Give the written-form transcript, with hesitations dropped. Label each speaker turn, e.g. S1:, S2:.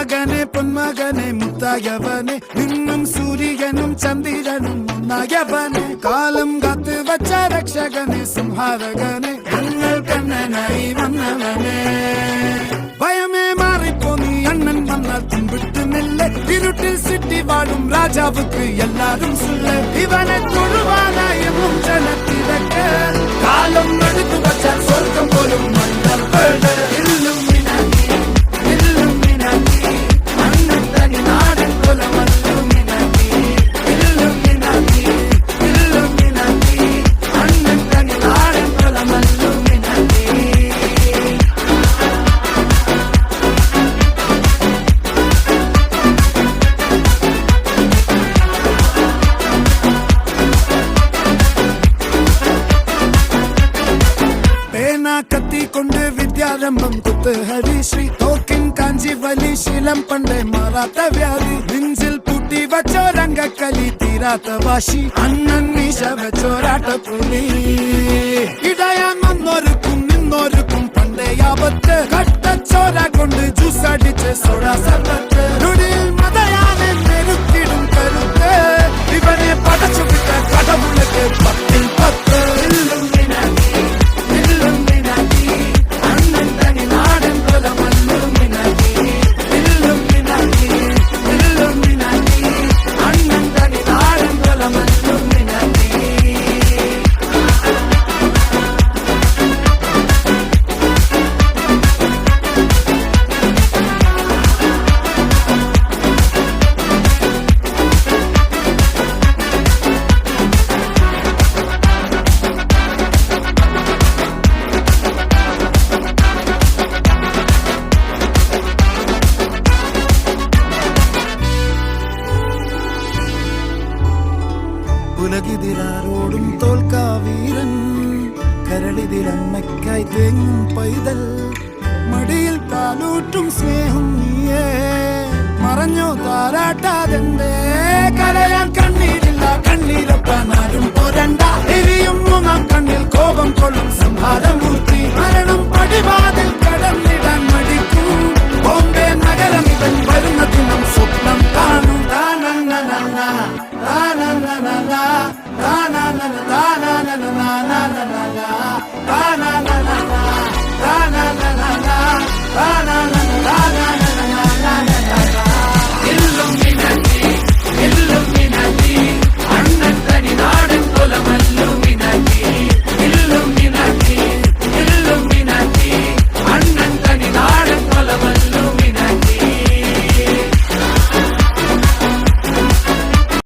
S1: മകനെ പൊന്മകനെ മുത്തായവനെ നിന്നും സൂര്യനും ചന്ദ്രനും ഒന്നായവനെ കാലം കാത്ത് വച്ച രക്ഷകനെ സംഹാരകനെ ഞങ്ങൾ കണ്ണനായി വന്നവനെ ഭയമേ മാറിപ്പോ നീ അണ്ണൻ വന്നാൽ തുമ്പിട്ട് നെല്ല് ഇരുട്ടിൽ സിറ്റി വാഴും രാജാവുക്ക് എല്ലാരും സുല്ല് ഇവനെ തൊഴുവാനായ ജനത്തിരക്ക് കാലം എടുത്തു വച്ചാൽ സ്വർഗം പോലും കത്തിക്കൊണ്ട് വിദ്യാരംഭം കുത്ത് ഹരിശ്രീ തോക്കിൻ കാഞ്ചി വലി ശീലം പണ്ടേ മാറാത്ത വ്യാധി നെഞ്ചിൽ പൂട്ടി വച്ചോരംഗക്കലി തീരാത്ത വാശി അണ്ണൻ മീശ വെച്ചോരാട്ട പുലി ഇടയാൻ വന്നോർക്കും നിന്നോർക്കും പണ്ടേ ആപത്ത് കട്ടച്ചോര കൊണ്ട് ജ്യൂസ് അടിച്ച് സോഡ സർബത്ത് നുടിയിൽ മതയാനെ മെരുക്കിടും കരുത്ത് ഇവനെ പടച്ചു വിട്ട കടവുളക്ക് 10 ൽ 10 ഉലകിതിരാരോടും തോൽക്കാവീരൻ കരളിതിരമ്മയ്ക്കായി തേങ്ങും പൈതൽ മടിയിൽ കാലൂട്ടും സ്നേഹം നീയേ മറഞ്ഞോ താരാട്ടാതെന്തേ കരയാൻ കണ്ണീരില്ല കണ്ണീരൊപ്പാൻ ആരും പോരണ്ട എരിയും മൂന്നാം കണ്ണിൽ കോപം കൊള്ളും സംഹാരമൂർത്തി മരണം പടിവാതിൽ കടന്നിടാൻ മടിക്കും ബോംബെ നഗരം ഇവൻ വരുന്ന ദിനം സ്വപ്നം കാണും താനന്ന